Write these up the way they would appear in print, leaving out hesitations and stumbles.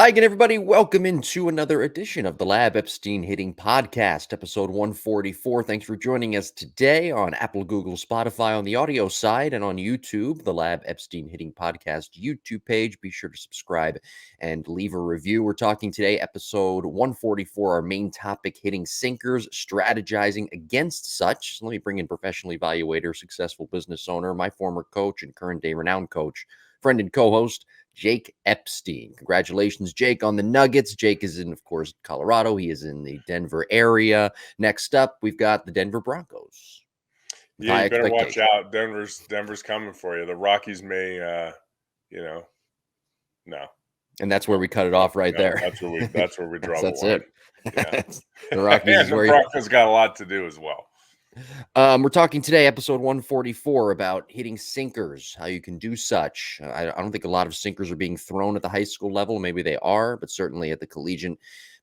Hi again, everybody. Welcome into another edition of the Lab Epstein Hitting Podcast, episode 144. Thanks for joining us today on Apple, Google, Spotify on the audio side, and on YouTube, the Lab Epstein Hitting Podcast YouTube page. Be sure to subscribe and leave a review. We're talking today, episode 144, our main topic, hitting sinkers, strategizing against such. So let me bring in professional evaluator, successful business owner, my former coach and current day renowned coach, friend and co-host, Jake Epstein. Congratulations, Jake, on the Nuggets. Jake is in, of course, Colorado. He is in the Denver area. Next up, we've got the Denver Broncos. Yeah, you better watch out. Denver's coming for you. The Rockies may, no. And that's where we cut it off right there. That's where we draw that's the line. It. Yeah. The Rockies and the Broncos got a lot to do as well. We're talking today, episode 144, about hitting sinkers, how you can do such. I don't think a lot of sinkers are being thrown at the high school level. Maybe they are, but certainly at the collegiate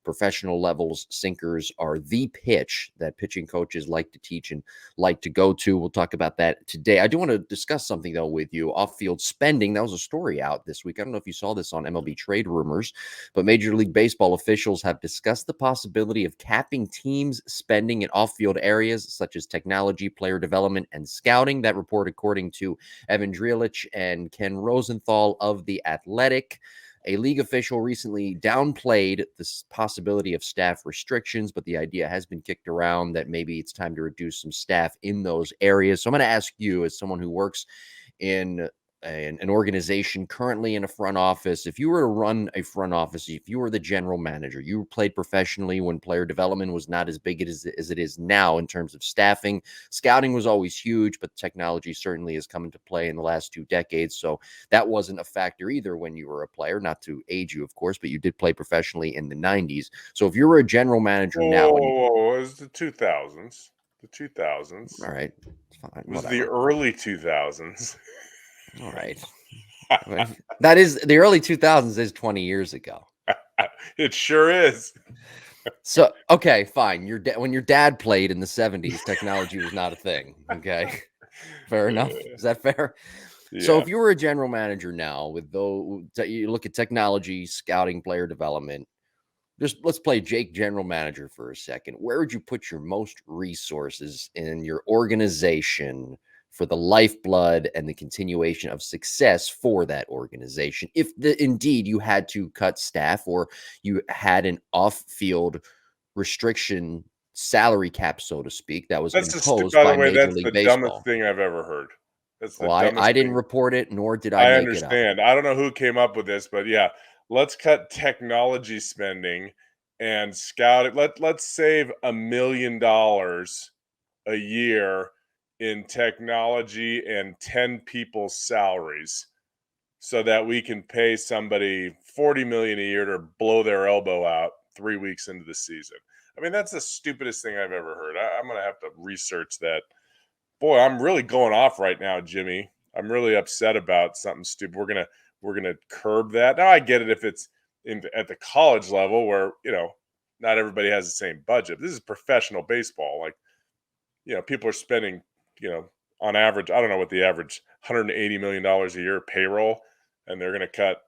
professional levels, sinkers are the pitch that pitching coaches like to teach and like to go to. We'll talk about that today. I do want to discuss something, though, with you. Off-field spending. That was a story out this week. I don't know if you saw this on MLB Trade Rumors, but Major League Baseball officials have discussed the possibility of capping teams' spending in off-field areas such as technology, player development, and scouting. That report, according to Evan Drielich and Ken Rosenthal of The Athletic. A league official recently downplayed this possibility of staff restrictions, but the idea has been kicked around that maybe it's time to reduce some staff in those areas. So I'm going to ask you, as someone who works in an organization currently in a front office, if you were to run a front office, if you were the general manager, you played professionally when player development was not as big as it is now in terms of staffing. Scouting was always huge, but technology certainly has come into play in the last 2 decades. So that wasn't a factor either when you were a player, not to age you, of course, but you did play professionally in the 90s. So if you were a general manager now. It was the 2000s. The 2000s. All right. Fine, it was the early 2000s. All right. That is, the early 2000s is 20 years ago. It sure is. So, okay, fine. When your dad played in the 70s, technology was not a thing. Okay. Fair enough. Is that fair? Yeah. So if you were a general manager now, you look at technology, scouting, player development, let's play Jake general manager for a second. Where would you put your most resources in your organization for the lifeblood and the continuation of success for that organization, if indeed you had to cut staff or you had an off-field restriction salary cap, so to speak, that was imposed by Major League Baseball? That's the dumbest thing I've ever heard. I didn't report it, nor did I make understand. it up. I don't know who came up with this, but yeah, let's cut technology spending and scout it. Let's save $1 million a year in technology and 10 people's salaries so that we can pay somebody $40 million a year to blow their elbow out 3 weeks into the season. I mean, that's the stupidest thing I've ever heard. I'm going to have to research that. Boy, I'm really going off right now, Jimmy. I'm really upset about something stupid. We're going to curb that. Now I get it if it's at the college level where, not everybody has the same budget. This is professional baseball. Like, people are spending, on average, I don't know what the average $180 million a year payroll, and they're going to cut,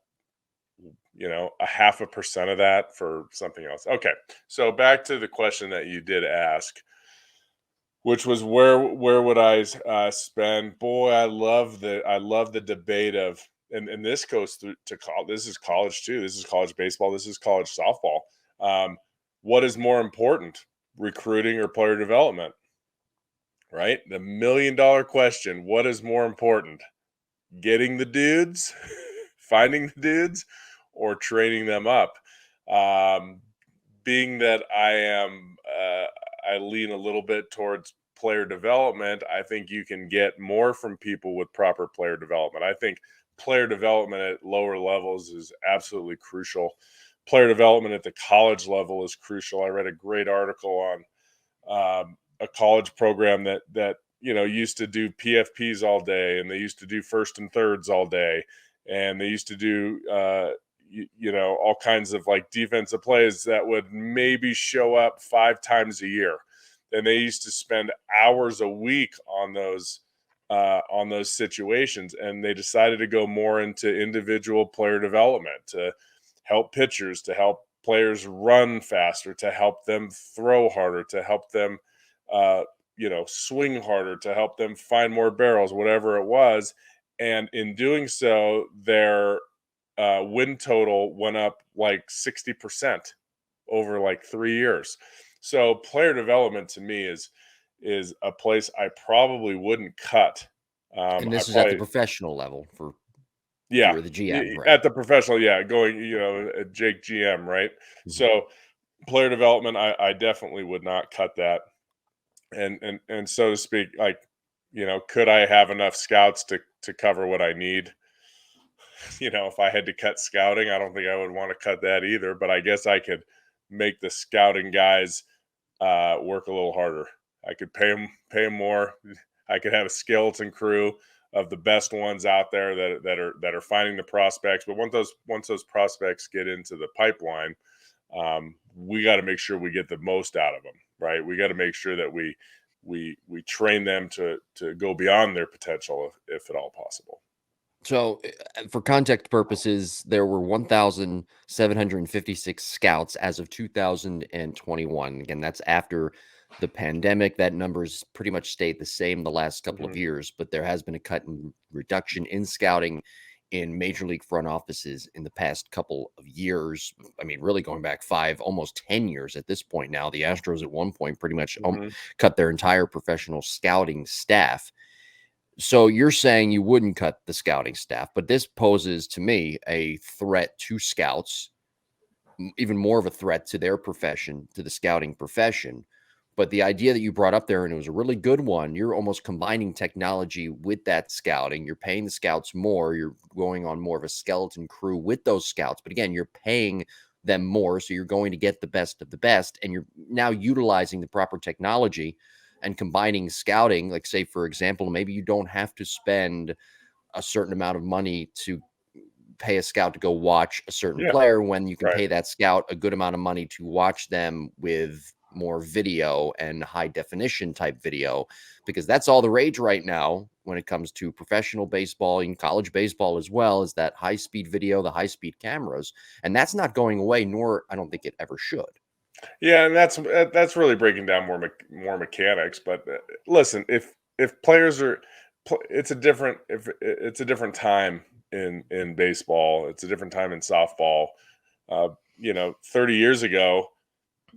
0.5% of that for something else. Okay. So back to the question that you did ask, which was where would I spend? Boy, I love the debate of, and this goes through to college. This is college too. This is college baseball. This is college softball. What is more important, recruiting or player development? Right? The $1 million question. What is more important? Getting the dudes, finding the dudes, or training them up? Being that I lean a little bit towards player development, I think you can get more from people with proper player development. I think player development at lower levels is absolutely crucial. Player development at the college level is crucial. I read a great article on a college program that used to do PFPs all day, and they used to do first and thirds all day, and they used to do all kinds of like defensive plays that would maybe show up 5 times a year, and they used to spend hours a week on those situations, and they decided to go more into individual player development to help pitchers, to help players run faster, to help them throw harder, to help them, uh, swing harder, to help them find more barrels, whatever it was. And in doing so, their win total went up like 60% over like 3 years. So player development to me is a place I probably wouldn't cut. And I this is at the probably professional level for if you Yeah, were the GM, right? at the professional, yeah, going, Jake GM, right? Mhm. So player development, I definitely would not cut that. And so to speak, like, could I have enough scouts to cover what I need? If I had to cut scouting, I don't think I would want to cut that either. But I guess I could make the scouting guys work a little harder. I could pay them more. I could have a skeleton crew of the best ones out there that are finding the prospects. But once those prospects get into the pipeline, we got to make sure we get the most out of them, right? We got to make sure that we train them to go beyond their potential if at all possible. So, for context purposes, there were 1,756 scouts as of 2021. Again, that's after the pandemic. That number's pretty much stayed the same the last couple of Hmm. years, but there has been a cut and reduction in scouting in major league front offices in the past couple of years. I mean, really going back almost 10 years at this point now. The Astros at one point pretty much Hmm. cut their entire professional scouting staff. So you're saying you wouldn't cut the scouting staff, but this poses to me a threat to scouts, even more of a threat to their profession, to the scouting profession. But the idea that you brought up there, and it was a really good one, you're almost combining technology with that scouting. You're paying the scouts more. You're going on more of a skeleton crew with those scouts. But again, you're paying them more. So you're going to get the best of the best. And you're now utilizing the proper technology and combining scouting. Like, say, for example, maybe you don't have to spend a certain amount of money to pay a scout to go watch a certain Yeah, player when you can right. pay that scout a good amount of money to watch them with more video and high definition type video, because that's all the rage right now when it comes to professional baseball and college baseball as well, is that high speed video, the high speed cameras, and that's not going away, nor I don't think it ever should. Yeah, and that's really breaking down more mechanics. But listen, if players are, it's a different time in baseball. It's a different time in softball. 30 years ago,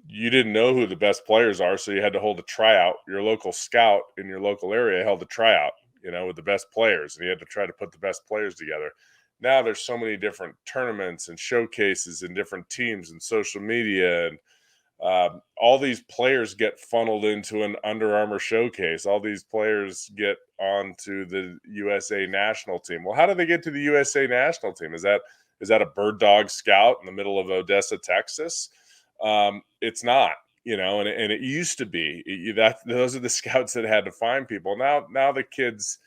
you didn't know who the best players are, so you had to hold a tryout. Your local scout in your local area held a tryout, with the best players, and you had to try to put the best players together. Now there's so many different tournaments and showcases and different teams and social media, and all these players get funneled into an Under Armour showcase. All these players get onto the USA national team. Well, how do they get to the USA national team? Is that a bird dog scout in the middle of Odessa, Texas? It's not, and it used to be that those are the scouts that had to find people. Now the kids,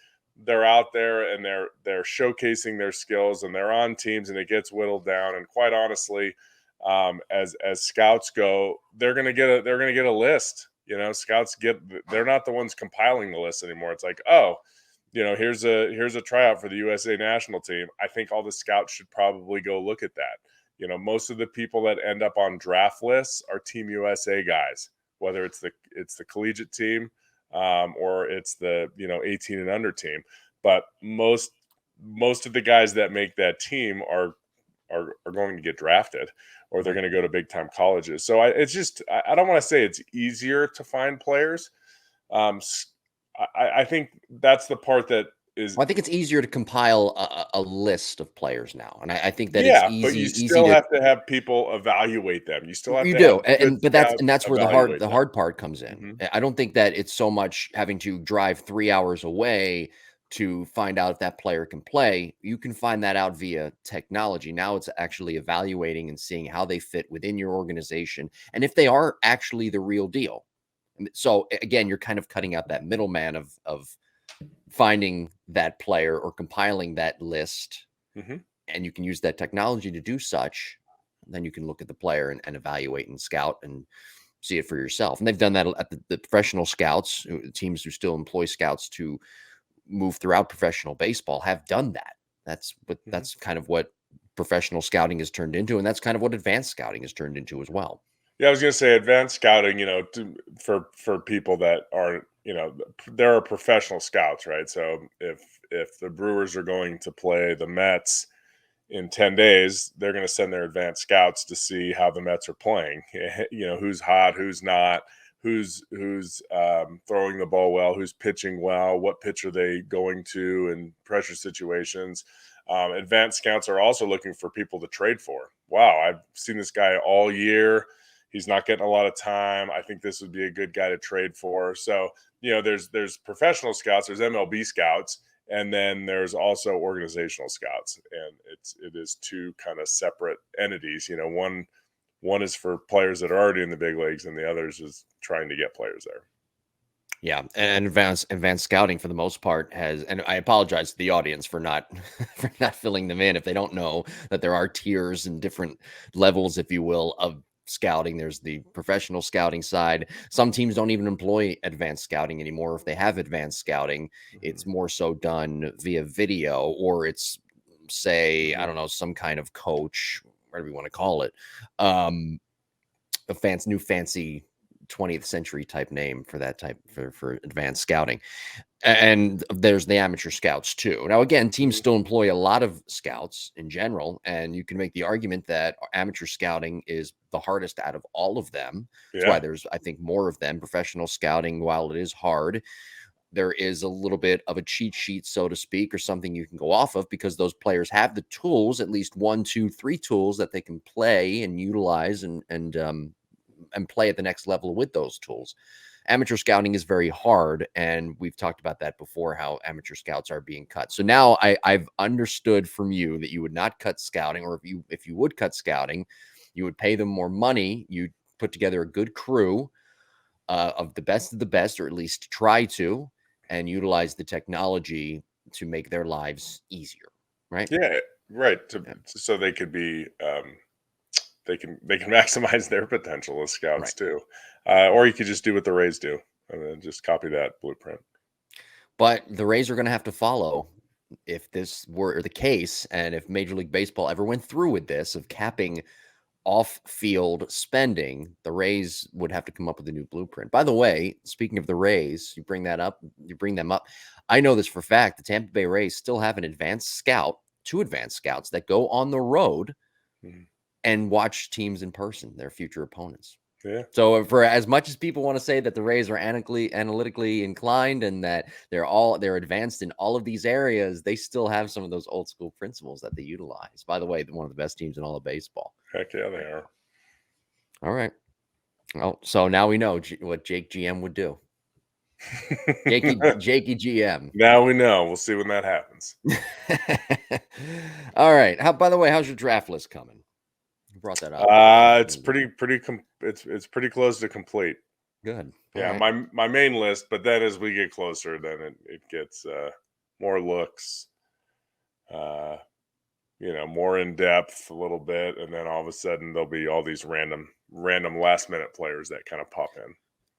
they're out there and they're showcasing their skills and they're on teams and it gets whittled down. And quite honestly, as scouts go, they're gonna get a list. They're not the ones compiling the list anymore. It's like, oh, here's a tryout for the USA national team. I think all the scouts should probably go look at that. Most of the people that end up on draft lists are Team USA guys, whether it's the collegiate team, or it's the 18 and under team. But most of the guys that make that team are going to get drafted, or they're Right. going to go to big time colleges. So I don't want to say it's easier to find players. Um, I think that's the part that is. Well, I think it's easier to compile a list of players now, and I think that it's Yeah, but you easy still to. have to have people evaluate them. You still have You to have do, good and but that's scouts and that's where the hard evaluate the them. hard part comes in. Hmm. I don't think that it's so much having to drive 3 hours away to find out if that player can play. You can find that out via technology. Now it's actually evaluating and seeing how they fit within your organization and if they are actually the real deal. So again, you're kind of cutting out that middleman of finding that player or compiling that list, Hmm. and you can use that technology to do such. Then you can look at the player and evaluate and scout and see it for yourself. And they've done that at the professional scouts, teams who still employ scouts to move throughout professional baseball have done that. Hmm. That's kind of what professional scouting has turned into, and that's kind of what advanced scouting has turned into as well. Yeah, I was going to say advanced scouting, for people that aren't, there are professional scouts, right? So if the Brewers are going to play the Mets in 10 days, they're going to send their advanced scouts to see how the Mets are playing. Who's hot, who's not, who's throwing the ball well, who's pitching well, what pitch are they going to in pressure situations. Advanced scouts are also looking for people to trade for. Wow, I've seen this guy all year. He's not getting a lot of time. I think this would be a good guy to trade for. So, there's professional scouts, there's MLB scouts, and then there's also organizational scouts, and it is two kind of separate entities. One is for players that are already in the big leagues, and the others is trying to get players there. Yeah, and advanced scouting for the most part has, and I apologize to the audience for not for not filling them in if they don't know that there are tiers and different levels, if you will, of scouting. There's the professional scouting side. Some teams don't even employ advanced scouting anymore. If they have advanced scouting, it's more so done via video, or it's, say, I don't know, some kind of coach, whatever you want to call it, a fancy 20th century type name for that type for advanced scouting. And there's the amateur scouts too. Now, again, teams still employ a lot of scouts in general, and you can make the argument that amateur scouting is the hardest out of all of them. That's why Yeah. there's, I think, more of them. Professional scouting, while it is hard, there is a little bit of a cheat sheet, so to speak, or something you can go off of, because those players have the tools, at least 1, 2, 3 tools that they can play and utilize and play at the next level with those tools. Amateur scouting is very hard, and we've talked about that before, how amateur scouts are being cut. So now I've understood from you that you would not cut scouting, or if you would cut scouting, you would pay them more money. You'd put together a good crew of the best, or at least try to, and utilize the technology to make their lives easier, right? Yeah, right. Yeah, So they could be they can maximize their potential as scouts right. too. Or you could just do what the Rays do and then just copy that blueprint. But the Rays are going to have to follow, if this were the case, and if Major League Baseball ever went through with this of capping off-field spending, the Rays would have to come up with a new blueprint. By the way, speaking of the Rays, you bring them up. I know this for a fact. The Tampa Bay Rays still have two advanced scouts that go on the road Mhm. and watch teams in person, their future opponents. Yeah. So for as much as people want to say that the Rays are analytically inclined and that they're advanced in all of these areas, they still have some of those old school principles that they utilize. By the way, one of the best teams in all of baseball. Heck yeah, they are. All right. Well, so now we know what Jake GM would do. Jakey GM. Now we know. We'll see when that happens. All right. By the way, how's your draft list coming? You brought that up. It's it's pretty close to complete. Good. All Yeah, right. my main list, but then as we get closer, then it gets more looks, uh, more in depth a little bit, and then all of a sudden there'll be all these random last minute players that kind of pop in.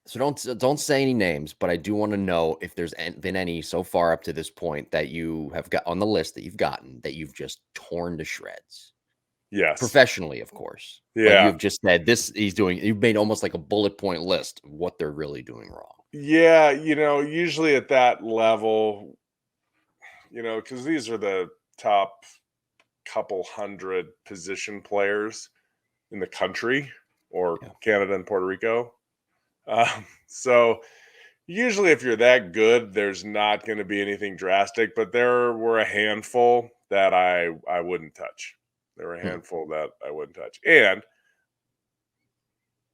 So don't say any names, but I do want to know if there's been any so far up to this point that you have got on the list that you've gotten that you've just torn to shreds. Yes. Professionally, of course. But Yeah. you've just said this you've made almost like a bullet point list of what they're really doing wrong. Yeah, usually at that level, because these are the top couple hundred position players in the country or Yeah. Canada and Puerto Rico. So usually if you're that good, there's not going to be anything drastic, but there were a handful that I wouldn't touch. There were a Hmm. handful that I wouldn't touch. And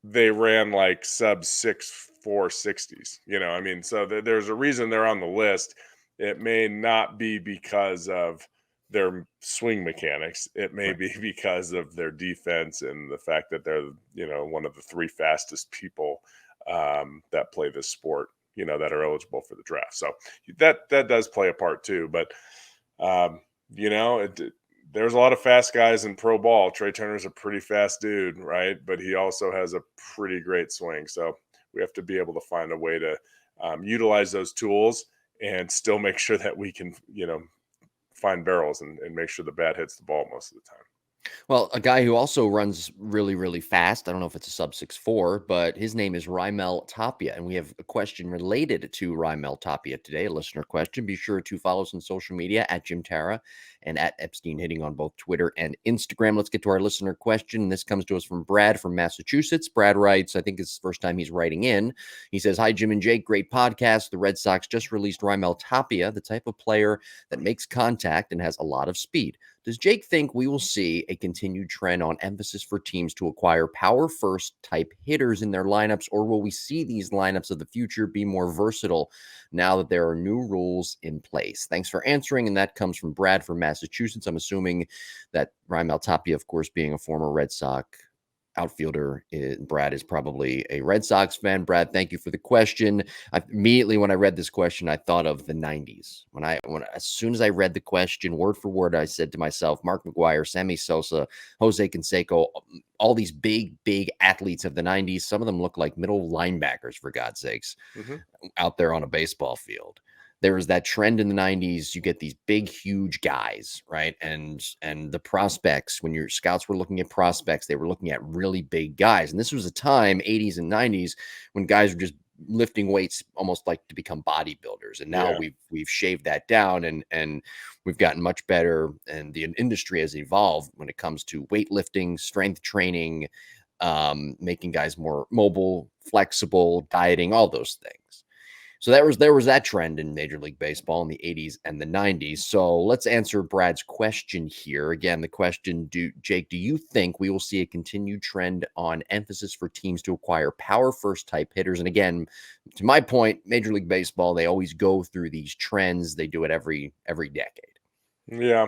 they ran like sub 6.460s, I mean, so there's a reason they're on the list. It may not be because of their swing mechanics. It may Right. be because of their defense and the fact that they're, one of the 3 fastest people that play this sport, that are eligible for the draft. So that does play a part too. But there's a lot of fast guys in pro ball. Trey Turner's a pretty fast dude, right? But he also has a pretty great swing. So we have to be able to find a way to utilize those tools and still make sure that we can, find barrels and make sure the bat hits the ball most of the time. Well, a guy who also runs really, really fast. I don't know if it's a sub 6'4", but his name is Raimel Tapia. And we have a question related to Raimel Tapia today, a listener question. Be sure to follow us on social media at Jim Tara and at Epstein Hitting on both Twitter and Instagram. Let's get to our listener question. This comes to us from Brad from Massachusetts. Brad writes, I think it's the first time he's writing in. He says, "Hi, Jim and Jake. Great podcast. The Red Sox just released Raimel Tapia, the type of player that makes contact and has a lot of speed. Does Jake think we will see a continued trend on emphasis for teams to acquire power first type hitters in their lineups, or will we see these lineups of the future be more versatile now that there are new rules in place?" Thanks for answering. And that comes from Brad from Massachusetts. I'm assuming that Raimel Tapia, of course, being a former Red Sox outfielder, Brad is probably a Red Sox fan. Brad, thank you for the question. Immediately when I read this question, I thought of the 90s. As soon as I read the question word for word, I said to myself, Mark McGuire, Sammy Sosa, Jose Canseco, all these big athletes of the 90s. Some of them look like middle linebackers, for God's sakes, out there on a baseball field. There was that trend in the 90s. You get these big, huge guys, right? And the prospects, when your scouts were looking at prospects, they were looking at really big guys. And this was a time, 80s and 90s, when guys were just lifting weights almost like to become bodybuilders. And now Yeah. we've shaved that down, and we've gotten much better, and the industry has evolved when it comes to weightlifting, strength training, making guys more mobile, flexible, dieting, all those things. So there was that trend in Major League Baseball in the 80s and the 90s. So let's answer Brad's question here. Again, the question, Jake, do you think we will see a continued trend on emphasis for teams to acquire power first type hitters? And again, to my point, Major League Baseball, they always go through these trends. They do it every decade. Yeah.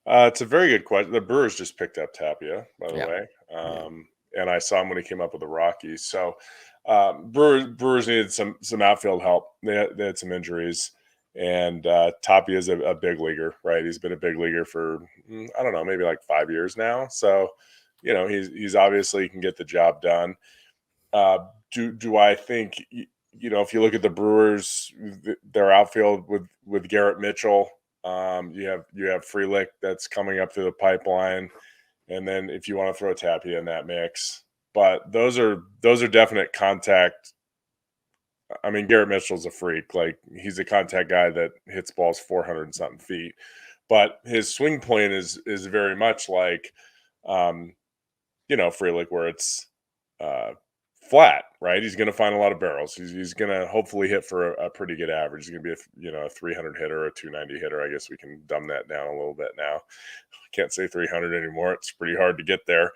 It's a very good question. The Brewers just picked up Tapia, by the Yeah. way, Yeah. and I saw him when he came up with the Rockies. So Brewers needed some outfield help. They had some injuries, and Tapia is a big leaguer, right? He's been a big leaguer for I don't know, maybe like 5 years now. So he's obviously can get the job done. Uh, do I think if you look at the Brewers, their outfield with Garrett Mitchell, you have Frelick that's coming up through the pipeline, and then if you want to throw Tapia in that mix, but those are definite contact. I mean, Garrett Mitchell's a freak. Like he's a contact guy that hits balls 400 and something feet, but his swing point is very much like, um, Frelick, where it's uh, flat, right? He's going to find a lot of barrels. He's going to hopefully hit for a pretty good average. He's going to be a 300 hitter or a 290 hitter. I guess we can dumb that down a little bit now. I can't say 300 anymore. It's pretty hard to get there.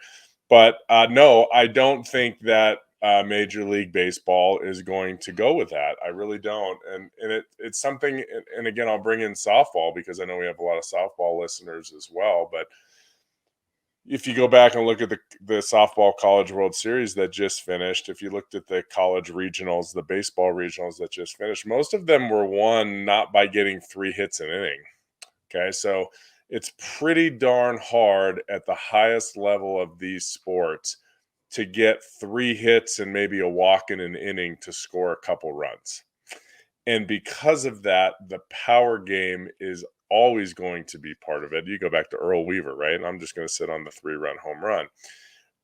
But no, I don't think that Major League Baseball is going to go with that. I really don't. And it's something. And again, I'll bring in softball because I know we have a lot of softball listeners as well. But if you go back and look at the softball college world series that just finished, if you looked at the college regionals, the baseball regionals that just finished, most of them were won not by getting 3 hits an inning. Okay, so it's pretty darn hard at the highest level of these sports to get 3 hits and maybe a walk in an inning to score a couple runs. And because of that, the power game is always going to be part of it. You go back to Earl Weaver, right? And I'm just going to sit on the 3-run home run.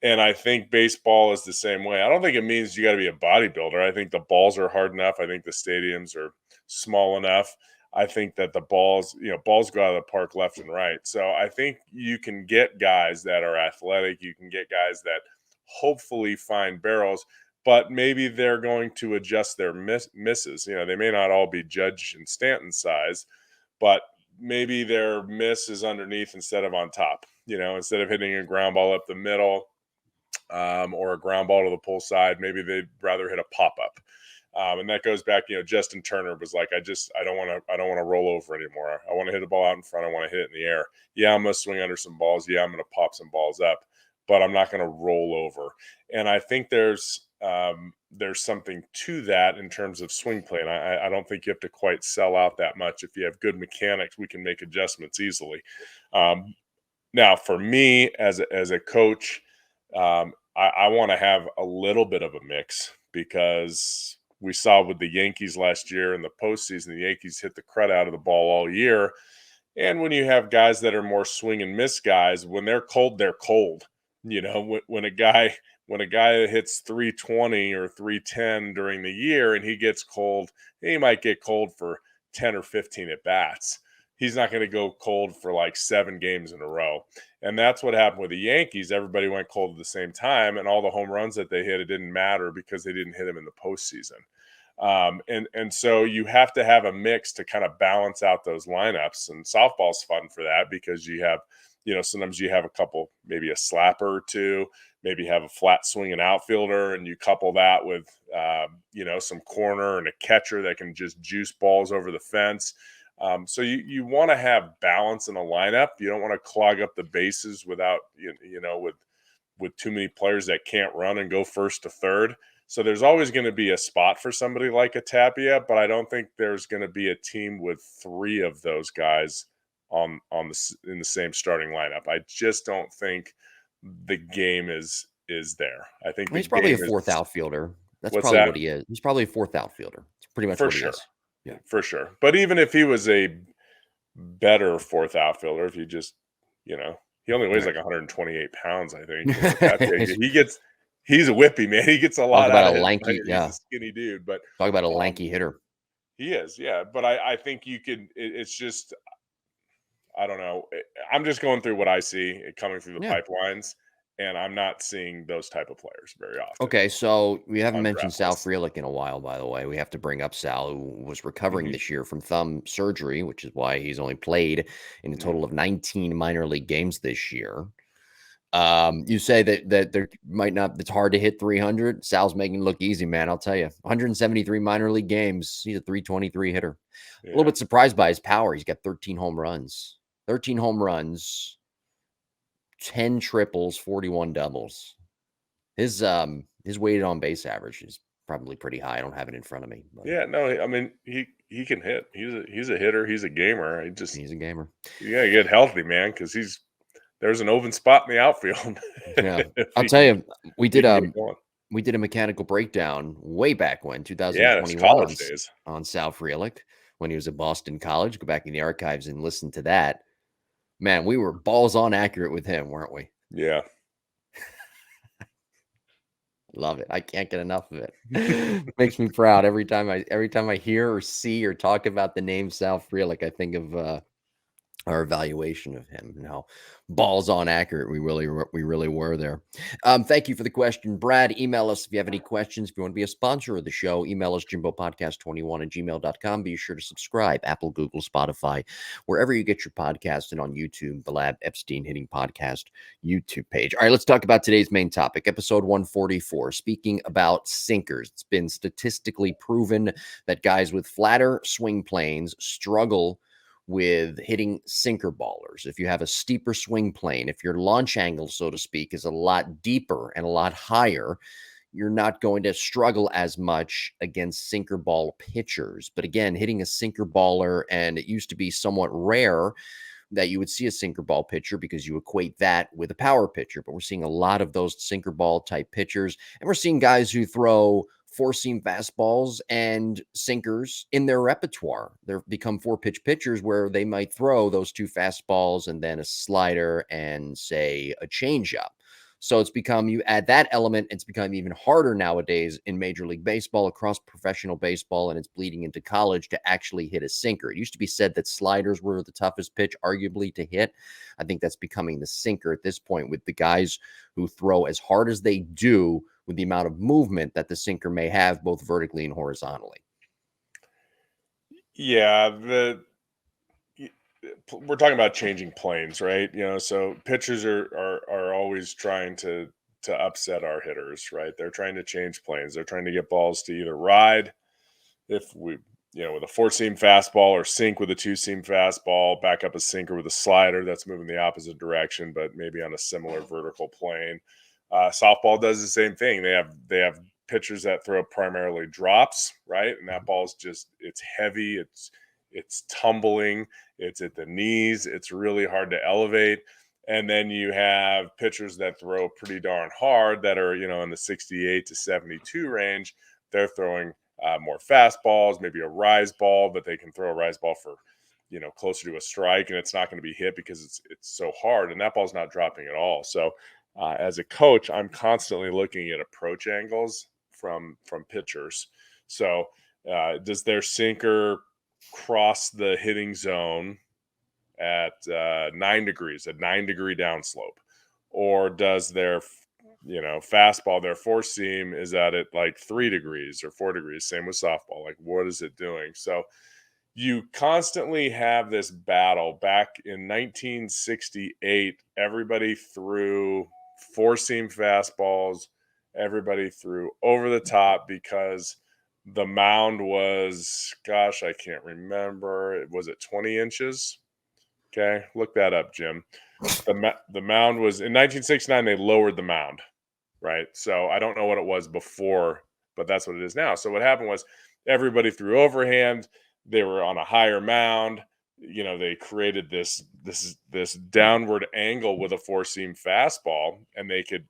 And I think baseball is the same way. I don't think it means you got to be a bodybuilder. I think the balls are hard enough. I think the stadiums are small enough. I think that the balls go out of the park left and right. So I think you can get guys that are athletic. You can get guys that hopefully find barrels, but maybe they're going to adjust their misses. They may not all be Judge and Stanton size, but maybe their miss is underneath instead of on top. Instead of hitting a ground ball up the middle, or a ground ball to the pull side, maybe they'd rather hit a pop up. And that goes back, Justin Turner was like, I don't want to roll over anymore. I want to hit the ball out in front. I want to hit it in the air. Yeah, I'm going to swing under some balls. Yeah, I'm going to pop some balls up, but I'm not going to roll over. And I think there's something to that in terms of swing play. And I don't think you have to quite sell out that much. If you have good mechanics, we can make adjustments easily. Now, for me as a coach, I want to have a little bit of a mix because we saw with the Yankees last year in the postseason, the Yankees hit the crud out of the ball all year. And when you have guys that are more swing and miss guys, when they're cold, they're cold. When a guy hits 320 or 310 during the year and he gets cold, he might get cold for 10 or 15 at bats. He's not going to go cold for like 7 games in a row. And that's what happened with the Yankees. Everybody went cold at the same time, and all the home runs that they hit, it didn't matter because they didn't hit them in the postseason. And so you have to have a mix to kind of balance out those lineups. And softball's fun for that because you have, sometimes you have a couple, maybe a slapper or two, maybe have a flat swinging outfielder, and you couple that with, some corner and a catcher that can just juice balls over the fence. So you want to have balance in a lineup. You don't want to clog up the bases without, with too many players that can't run and go first to third. So there's always going to be a spot for somebody like a Tapia, but I don't think there's going to be a team with 3 of those guys in the same starting lineup. I just don't think the game is there. I think Well, the he's probably a game fourth is outfielder. That's what's probably that? what he is. He's probably a fourth outfielder. It's pretty much For what he sure. is. Yeah. For sure. But even if he was a better fourth outfielder, if you just, he only weighs Right. like 128 pounds, I think. He's a whippy, man. He gets a Talk lot about out a of his lanky, height. He's a yeah. skinny dude, but Talk about a um, lanky hitter. he is, yeah. But I think you could. It's just I don't know. I'm just going through what I see coming through the Yeah. pipelines, and I'm not seeing those type of players very often Okay, so we haven't on mentioned draft Sal lists. Frelick in a while, by the way. We have to bring up Sal, who was recovering Hmm. this year from thumb surgery, which is why he's only played in a Hmm. total of 19 minor league games this year. You say that there might not, it's hard to hit 300. Sal's making it look easy, man. I'll tell you, 173 minor league games. He's a 323 hitter. A little Yeah, bit surprised by his power. He's got 13 home runs, 13 home runs, 10 triples, 41 doubles. His weighted on base average is probably pretty high. I don't have it in front of me, but yeah. No, I mean he can hit. He's a hitter. He's a gamer. I just he's a gamer. you gotta get healthy, man, because there's an open spot in the outfield Yeah. if I'll tell you, we he did can get it going. we did a mechanical breakdown way back when, Yeah, it's 2021 college days. on Sal Frelick when he was at Boston College. Go back in the archives and listen to that. Man, we were balls on accurate with him, weren't we? Yeah. Love it. I can't get enough of it. Makes me proud every time I hear or see or talk about the name Sal Frelick. I think of our evaluation of him and how balls on accurate we really were there. Thank you for the question, Brad. Email us if you have any questions. If you want to be a sponsor of the show, email us jimbopodcast21@gmail.com. Be sure to subscribe, Apple, Google, Spotify, wherever you get your podcast, and on YouTube, the Lab Epstein Hitting Podcast YouTube page. All right, let's talk about today's main topic, episode 144, speaking about sinkers. It's been statistically proven that guys with flatter swing planes struggle with hitting sinker ballers. If you have a steeper swing plane, if your launch angle, so to speak, is a lot deeper and a lot higher, you're not going to struggle as much against sinker ball pitchers. But again, hitting a sinker baller, and it used to be somewhat rare that you would see a sinker ball pitcher because you equate that with a power pitcher. But we're seeing a lot of those sinker ball type pitchers, and we're seeing guys who throw four-seam fastballs and sinkers in their repertoire. They've become four-pitch pitchers where they might throw those two fastballs and then a slider and, say, a changeup. So it's become, you add that element, it's become even harder nowadays in Major League Baseball, across professional baseball, and it's bleeding into college to actually hit a sinker. It used to be said that sliders were the toughest pitch, arguably, to hit. I think that's becoming the sinker at this point, with the guys who throw as hard as they do with the amount of movement that the sinker may have, both vertically and horizontally. Yeah, we're talking about changing planes, right? So pitchers are always trying to upset our hitters, right? They're trying to change planes. They're trying to get balls to either ride if we with a four-seam fastball, or sink with a two-seam fastball, back up a sinker with a slider that's moving the opposite direction, but maybe on a similar vertical plane. Softball does the same thing. They have pitchers that throw primarily drops, right? And that ball's it's heavy, it's tumbling, it's at the knees, it's really hard to elevate. And then you have pitchers that throw pretty darn hard, that are in the 68 to 72 range. They're throwing more fastballs, maybe a rise ball, but they can throw a rise ball for closer to a strike, and it's not going to be hit because it's so hard, and that ball's not dropping at all. So as a coach, I'm constantly looking at approach angles from pitchers. So does their sinker cross the hitting zone at 9 degrees, a 9-degree downslope, or does their fastball, their four seam is at it like 3 degrees or 4 degrees? Same with softball. Like, what is it doing? So you constantly have this battle. Back in 1968, everybody threw four seam fastballs, everybody threw over the top because the mound was, gosh, I can't remember. Was it 20 inches? Okay, look that up, Jim. The mound was in 1969. They lowered the mound, right? So I don't know what it was before, but that's what it is now. So what happened was everybody threw overhand. They were on a higher mound. They created this downward angle with a four seam fastball, and they could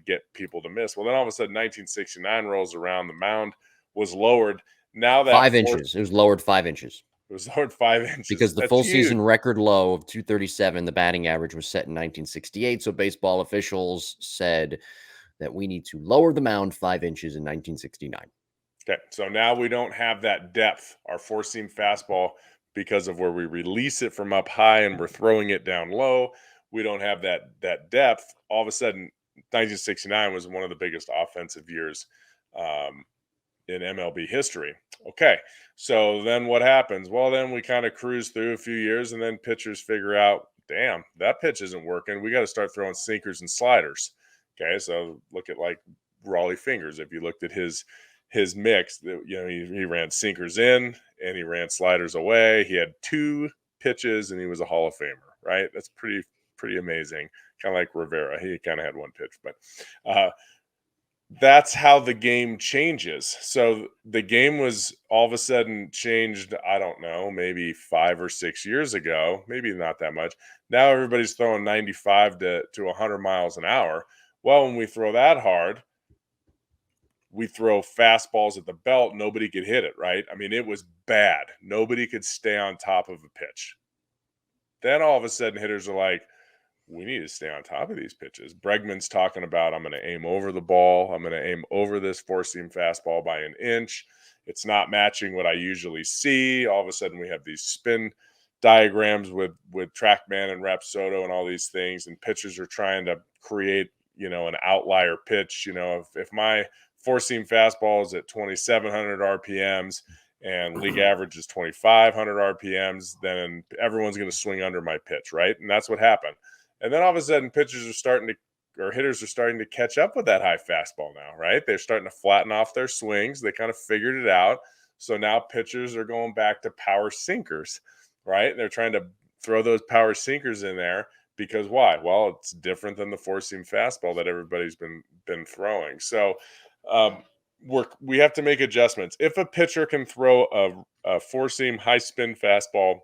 get people to miss. Well, then all of a sudden, 1969 rolls around. The mound was lowered. Now that 5 inches. It was lowered 5 inches. It was lowered 5 inches Because the full season record low of 237, the batting average was set in 1968. So baseball officials said that we need to lower the mound 5 inches in 1969. Okay, so now we don't have that depth. Our four seam fastball, because of where we release it from up high and we're throwing it down low, we don't have that depth. All of a sudden, 1969 was one of the biggest offensive years in MLB history. Okay, so then what happens? Well, then we kind of cruise through a few years, and then pitchers figure out, damn, that pitch isn't working. We got to start throwing sinkers and sliders. Okay, so look at like Raleigh Fingers. If you looked at his mix, he ran sinkers in and he ran sliders away. He had 2 pitches and he was a Hall of Famer, right? That's pretty amazing. Kind of like Rivera. He kind of had 1 pitch, but that's how the game changes. So the game was all of a sudden changed, I don't know, maybe 5 or 6 years ago, maybe not that much. Now everybody's throwing 95 to 100 miles an hour. Well, when we throw that hard, we throw fastballs at the belt, nobody could hit it, right? I mean, it was bad. Nobody could stay on top of a pitch. Then all of a sudden hitters are like, we need to stay on top of these pitches. Bregman's talking about, I'm going to aim over the ball. I'm going to aim over this four-seam fastball by an inch. It's not matching what I usually see. All of a sudden we have these spin diagrams with TrackMan and Rapsodo and all these things, and pitchers are trying to create, an outlier pitch. If my four-seam fastball is at 2,700 RPMs and league average is 2,500 RPMs, then everyone's going to swing under my pitch, right? And that's what happened. And then all of a sudden, hitters are starting to catch up with that high fastball now, right? They're starting to flatten off their swings. They kind of figured it out. So now pitchers are going back to power sinkers, right? They're trying to throw those power sinkers in there because why? Well, it's different than the four-seam fastball that everybody's been throwing. So we have to make adjustments. If a pitcher can throw a four-seam high-spin fastball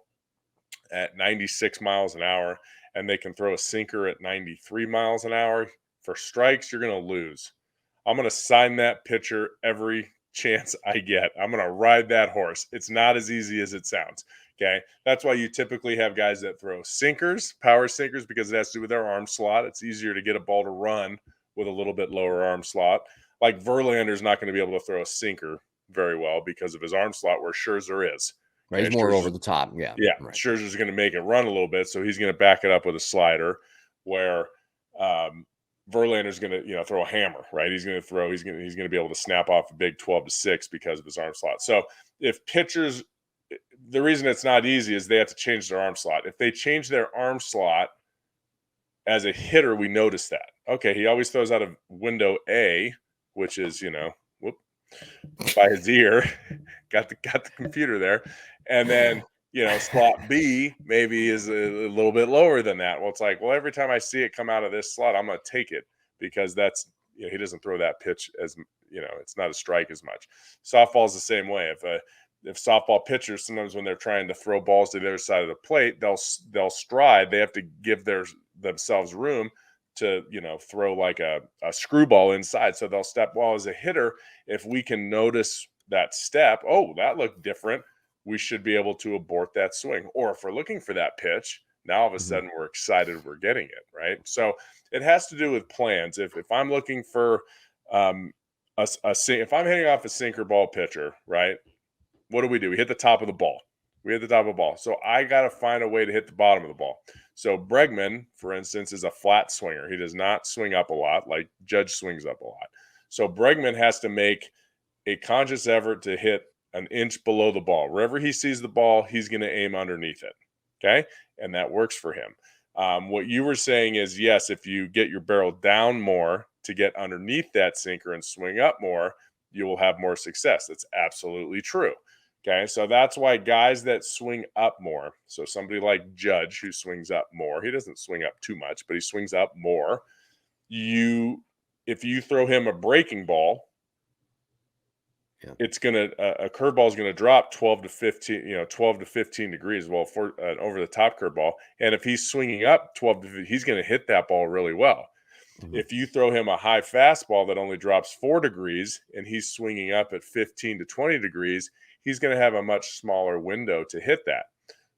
at 96 miles an hour, and they can throw a sinker at 93 miles an hour, for strikes, you're going to lose. I'm going to sign that pitcher every chance I get. I'm going to ride that horse. It's not as easy as it sounds. Okay. That's why you typically have guys that throw sinkers, power sinkers, because it has to do with their arm slot. It's easier to get a ball to run with a little bit lower arm slot. Like Verlander's not going to be able to throw a sinker very well because of his arm slot, where Scherzer is. Right, he's more over the top. Yeah. Right. Scherzer's going to make it run a little bit, so he's going to back it up with a slider, where Verlander's going to throw a hammer, right? He's going to be able to snap off a big 12-6 because of his arm slot. So if pitchers, the reason it's not easy is they have to change their arm slot. If they change their arm slot as a hitter, we notice that. Okay, he always throws out of window A, which is by his ear. got the computer there. And then, slot B maybe is a little bit lower than that. Well, it's like, well, every time I see it come out of this slot, I'm going to take it because that's, he doesn't throw that pitch as, it's not a strike as much. Softball is the same way. If softball pitchers, sometimes when they're trying to throw balls to the other side of the plate, they'll stride. They have to give themselves room to, throw like a screwball inside. So they'll step. Well, as a hitter, if we can notice that step, oh, that looked different, we should be able to abort that swing. Or if we're looking for that pitch, now all of a Mhm. sudden we're excited we're getting it, right? So it has to do with plans. If I'm looking for um, if I'm hitting off a sinker ball pitcher, right? What do? We hit the top of the ball. We hit the top of the ball. So I got to find a way to hit the bottom of the ball. So Bregman, for instance, is a flat swinger. He does not swing up a lot like Judge swings up a lot. So Bregman has to make a conscious effort to hit an inch below the ball. Wherever he sees the ball, he's going to aim underneath it. Okay. And that works for him. What you were saying is, yes, if you get your barrel down more to get underneath that sinker and swing up more, you will have more success. That's absolutely true. Okay. So that's why guys that swing up more, so somebody like Judge who swings up more, he doesn't swing up too much, but he swings up more. If you throw him a breaking ball, Yeah. it's gonna a curveball is gonna drop 12 to 15, 12 to 15 degrees. Well, for an over the top curveball, and if he's swinging up 12 to 15, he's gonna hit that ball really well. Mhm. If you throw him a high fastball that only drops 4 degrees and he's swinging up at 15 to 20 degrees, he's going to have a much smaller window to hit that.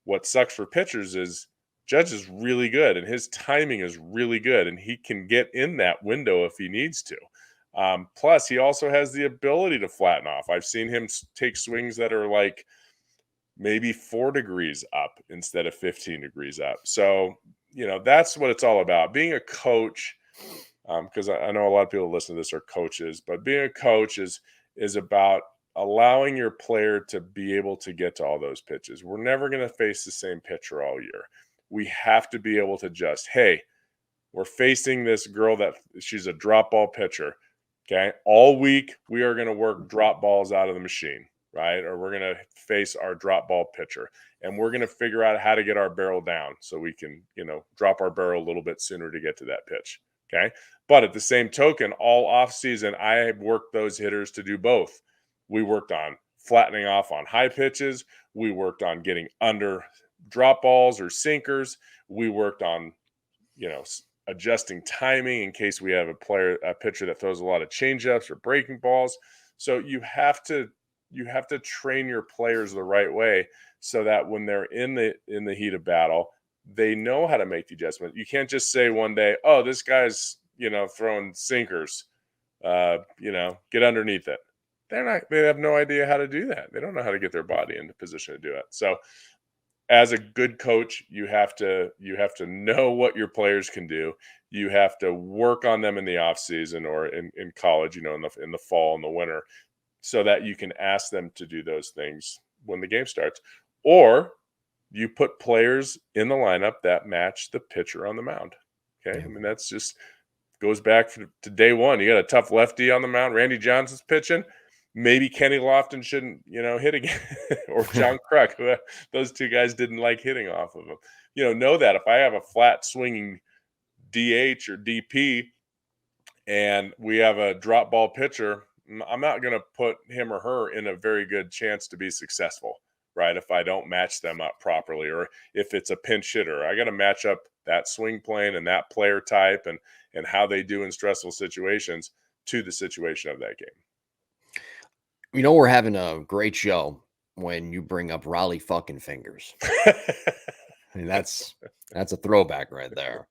What sucks for pitchers is Judge is really good and his timing is really good and he can get in that window if he needs to. Plus, he also has the ability to flatten off. I've seen him take swings that are like maybe 4 degrees up instead of 15 degrees up. So, that's what it's all about. Being a coach, because I know a lot of people listen to this are coaches, but being a coach is about allowing your player to be able to get to all those pitches. We're never going to face the same pitcher all year. We have to be able to just, hey, we're facing this girl that she's a drop ball pitcher. Okay. All week, we are going to work drop balls out of the machine, right? Or we're going to face our drop ball pitcher and we're going to figure out how to get our barrel down so we can, drop our barrel a little bit sooner to get to that pitch. Okay. But at the same token, all off season, I have worked those hitters to do both. We worked on flattening off on high pitches. We worked on getting under drop balls or sinkers. We worked on, you know, adjusting timing in case we have a pitcher that throws a lot of changeups or breaking balls. So you have to train your players the right way so that when they're in the heat of battle, they know how to make the adjustment. You can't just say one day, "Oh, this guy's throwing sinkers, get underneath it." They have no idea how to do that. They don't know how to get their body into position to do it. So as a good coach, you have to know what your players can do. You have to work on them in the off season or in college, in the fall and the winter, so that you can ask them to do those things when the game starts. Or you put players in the lineup that match the pitcher on the mound. Okay. Yeah. I mean, that's just goes back to day one. You got a tough lefty on the mound. Randy Johnson's pitching. Maybe Kenny Lofton shouldn't, hit again, or John Kruk. Those two guys didn't like hitting off of him. Know that if I have a flat swinging DH or DP and we have a drop ball pitcher, I'm not going to put him or her in a very good chance to be successful, right? If I don't match them up properly, or if it's a pinch hitter, I got to match up that swing plane and that player type and how they do in stressful situations to the situation of that game. We're having a great show when you bring up Raleigh fucking fingers. I mean, that's a throwback right there.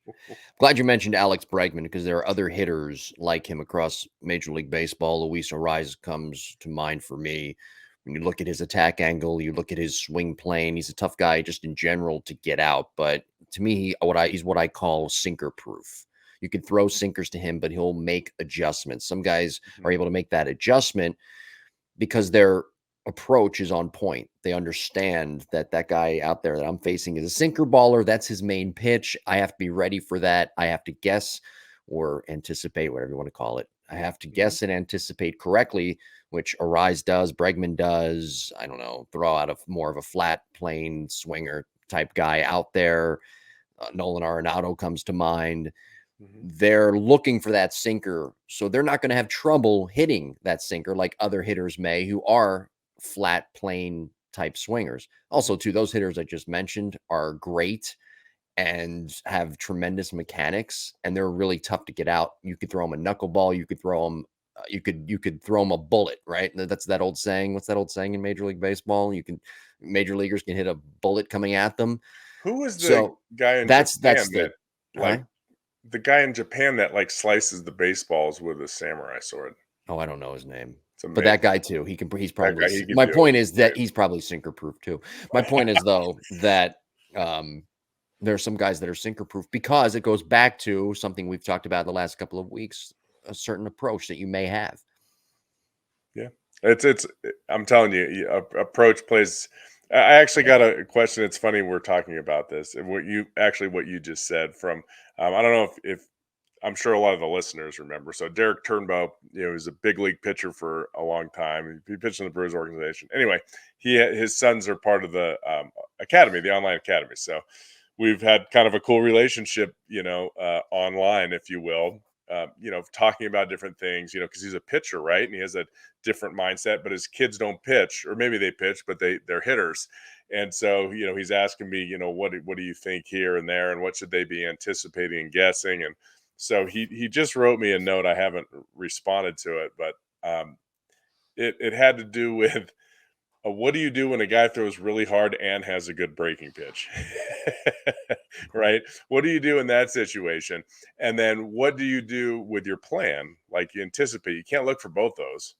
Glad you mentioned Alex Bregman because there are other hitters like him across Major League Baseball. Luis Ariz comes to mind for me. When you look at his attack angle, you look at his swing plane. He's a tough guy just in general to get out. But to me, he's what I call sinker proof. You can throw sinkers to him, but he'll make adjustments. Some guys are able to make that adjustment because their approach is on point. They understand that that guy out there that I'm facing is a sinker baller. That's his main pitch. I have to be ready for that. I have to guess or anticipate, whatever you want to call it. I have to guess and anticipate correctly, which Arise does, Bregman does. I don't know, throw out more of a flat plane swinger type guy out there. Nolan Arenado comes to mind. They're looking for that sinker, so they're not going to have trouble hitting that sinker like other hitters may who are flat plane type swingers. Also, too, those hitters I just mentioned are great and have tremendous mechanics, and they're really tough to get out. You could throw them a knuckleball, you could throw them you could throw them a bullet, right? That's that old saying. What's that old saying in Major League Baseball? Major leaguers can hit a bullet coming at them. Who was the So guy in that's Japan the that, huh? like the guy in Japan that, like, slices the baseballs with a samurai sword? Oh, I don't know his name. It's But that amazing. guy too, he's That probably guy, he could my do it, point is that right? he's probably sinker proof too. My point is though that there are some guys that are sinker proof because it goes back to something we've talked about the last couple of weeks, a certain approach that you may have. Yeah. It's I'm telling you, approach plays. I actually Yep. got a question. It's funny we're talking about this and what you just said from, I don't know if I'm sure a lot of the listeners remember. So Derek Turnbow, he was a big league pitcher for a long time. He pitched in the Brewers organization. Anyway, his sons are part of the academy, the online academy. So we've had kind of a cool relationship, online, if you will. Talking about different things, because he's a pitcher, right? And he has a different mindset. But his kids don't pitch, or maybe they pitch, but they're hitters. And so, he's asking me, what do you think here and there, and what should they be anticipating and guessing? And so he just wrote me a note. I haven't responded to it, but it had to do with, what do you do when a guy throws really hard and has a good breaking pitch? Right? What do you do in that situation? And then what do you do with your plan? Like, you anticipate, you can't look for both those,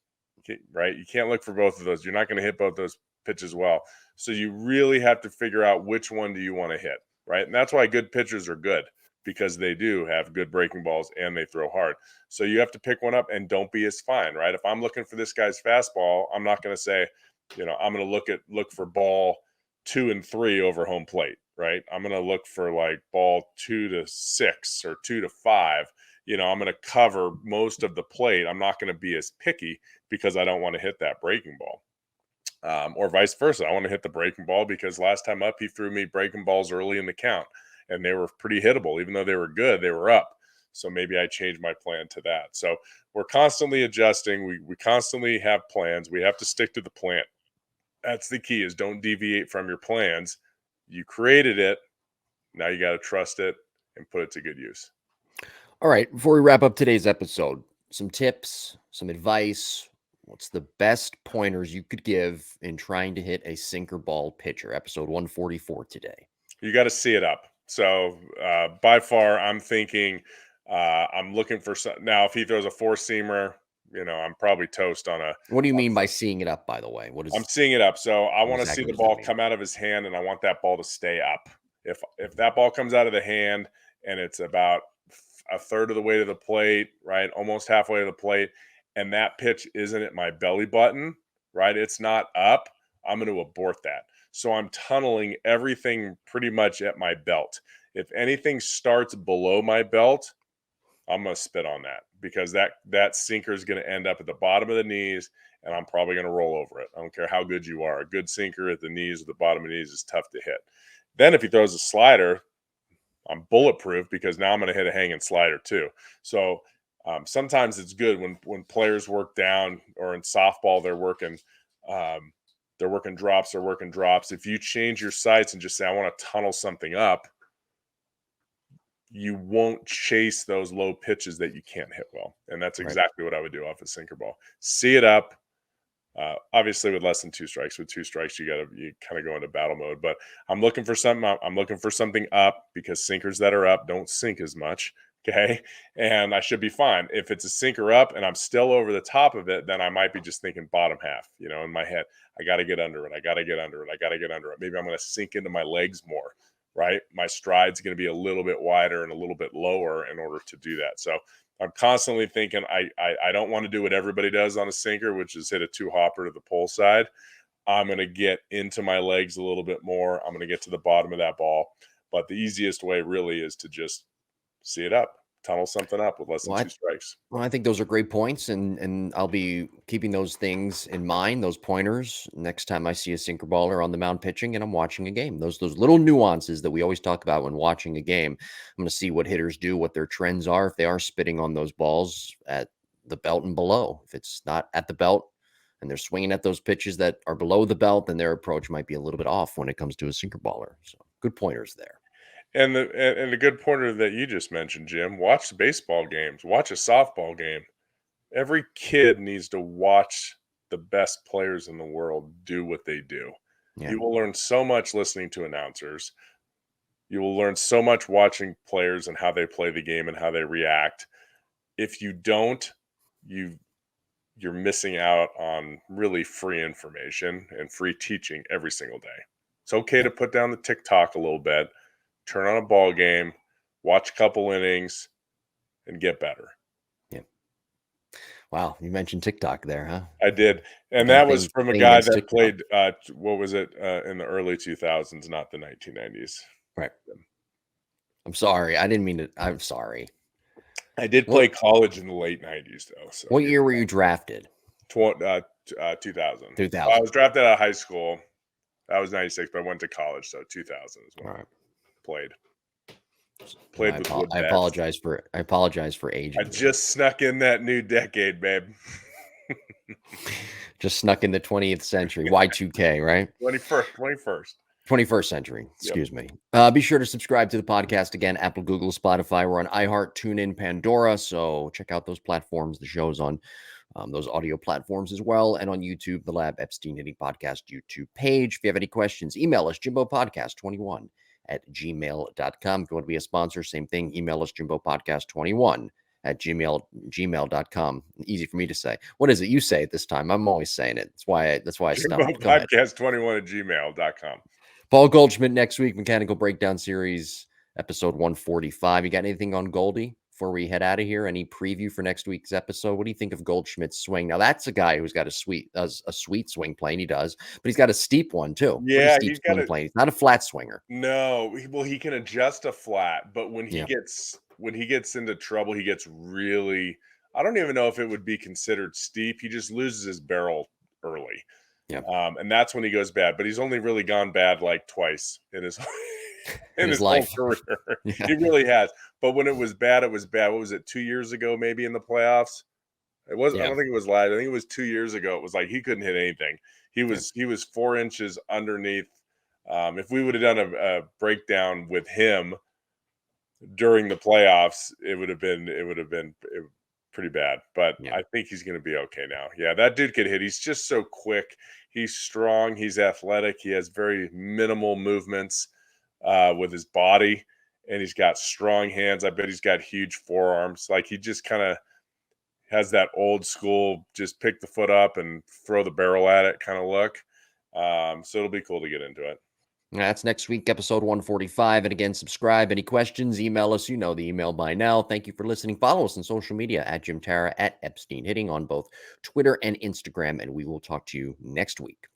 right? You can't look for both of those. You're not going to hit both those pitches well. So you really have to figure out which one do you want to hit, right? And that's why good pitchers are good, because they do have good breaking balls and they throw hard. So you have to pick one up and don't be as fine, right? If I'm looking for this guy's fastball, I'm not going to say, I'm going to look for ball 2 and 3 over home plate, right? I'm going to look for like ball 2 to 6 or 2 to 5. I'm going to cover most of the plate. I'm not going to be as picky because I don't want to hit that breaking ball. Or vice versa. I want to hit the breaking ball because last time up, he threw me breaking balls early in the count and they were pretty hittable. Even though they were good, they were up. So maybe I changed my plan to that. So we're constantly adjusting. We constantly have plans. We have to stick to the plan. That's the key, is don't deviate from your plans. You created it. Now you got to trust it and put it to good use. All right, before we wrap up today's episode, some tips, some advice. What's the best pointers you could give in trying to hit a sinker ball pitcher? Episode 144 today. You got to see it up. So by far, I'm thinking, I'm looking for some. Now, if he throws a four seamer, I'm probably toast on a. What do you mean by seeing it up, by the way? I'm seeing it up. So I What want to see exactly the does that ball mean? come out of his hand, and I want that ball to stay up. If that ball comes out of the hand and it's about a third of the way to the plate, right, almost halfway to the plate, and that pitch isn't at my belly button, right, it's not up, I'm going to abort that. So I'm tunneling everything pretty much at my belt. If anything starts below my belt, I'm going to spit on that, because that sinker is going to end up at the bottom of the knees, and I'm probably going to roll over it. I don't care how good you are. A good sinker at the knees or the bottom of the knees is tough to hit. Then if he throws a slider, I'm bulletproof, because now I'm going to hit a hanging slider too. So sometimes it's good when players work down, or in softball they're working drops. They're working drops. If you change your sights and just say, I want to tunnel something up, you won't chase those low pitches that you can't hit well. And that's Right. exactly what I would do off a sinker ball. See it up. Obviously, with less than two strikes. With two strikes, you kind of go into battle mode. But I'm looking for something. I'm looking for something up, because sinkers that are up don't sink as much. Okay, and I should be fine. If it's a sinker up and I'm still over the top of it, then I might be just thinking bottom half. In my head, I got to get under it. I got to get under it. I got to get under it. Maybe I'm going to sink into my legs more. Right, my stride's going to be a little bit wider and a little bit lower in order to do that. So I'm constantly thinking, I don't want to do what everybody does on a sinker, which is hit a two hopper to the pole side. I'm going to get into my legs a little bit more. I'm going to get to the bottom of that ball. But the easiest way really is to just see it up, tunnel something up with less than Well, two strikes. Well, I think those are great points, and I'll be keeping those things in mind, those pointers, next time I see a sinker baller on the mound pitching and I'm watching a game. Those little nuances that we always talk about when watching a game. I'm going to see what hitters do, what their trends are, if they are spitting on those balls at the belt and below. If it's not at the belt and they're swinging at those pitches that are below the belt, then their approach might be a little bit off when it comes to a sinker baller. So good pointers there. And the good pointer that you just mentioned, Jim, watch the baseball games, watch a softball game. Every kid needs to watch the best players in the world do what they do. Yeah. You will learn so much listening to announcers. You will learn so much watching players and how they play the game and how they react. If you don't, you you're missing out on really free information and free teaching every single day. It's okay Yeah. to put down the TikTok a little bit, turn on a ball game, watch a couple innings, and get better. Yeah. Wow. You mentioned TikTok there, huh? I did, and Got a that was from a thing guy against that TikTok. played, what was it, in the early 2000s, not the 1990s. Right. I'm sorry. I didn't mean to. I'm sorry. I did What play college in the late 90s, though, so what year were you drafted? 2000. I 2000. was drafted out of high school. I was 96, but I went to college, so 2000 is when All I right. played. Well, Played with wood I bats. apologize for I aging you. just snuck in that new decade, babe. Just snuck in the 20th century. Y2K, right? 21st. 21st century. Yep. Excuse me. Be sure to subscribe to the podcast again. Apple, Google, Spotify. We're on iHeart, TuneIn, Pandora. So check out those platforms. The show's on those audio platforms as well. And on YouTube, the Lab Epstein Hitting Podcast YouTube page. If you have any questions, email us, jimbopodcast21 at gmail.com. If you want to be a sponsor, same thing. Email us, jimbopodcast21 at gmail.com. Easy for me to say. What is it? You say it this time. I'm always saying it. That's why I Jimbo stopped. Go ahead. Podcast21 at gmail.com. Paul Goldschmidt next week, Mechanical Breakdown Series, episode 145. You got anything on Goldie before we head out of here? Any preview for next week's episode? What do you think of Goldschmidt's swing? Now, that's a guy who's got a sweet swing plane. He does, but he's got a steep one too. Pretty Yeah, steep he's got swing a plane. He's not a flat swinger. no. Well, he can adjust a flat, but Yeah. when he gets into trouble, he gets really. I don't even know if it would be considered steep. He just loses his barrel early. Yeah. And that's when he goes bad. But he's only really gone bad like twice in his In in his his whole life. career. Yeah. He really has. But when it was bad, it was bad. What was it? 2 years ago, maybe in the playoffs. It was. I Yeah. don't think it was last. I think it was 2 years ago. It was like he couldn't hit anything. He was 4 inches underneath. If we would have done a breakdown with him during the playoffs, it would have been pretty bad. But Yeah. I think he's going to be okay now. Yeah, that dude could hit. He's just so quick. He's strong. He's athletic. He has very minimal movements with his body, and he's got strong hands. I bet he's got huge forearms. Like he just kind of has that old school, just pick the foot up and throw the barrel at it kind of look. So it'll be cool to get into it. That's next week, episode 145. And again, subscribe. Any questions, email us. You know the email by now. Thank you for listening. Follow us on social media at Jim Tara, at Epstein Hitting on both Twitter and Instagram. And we will talk to you next week.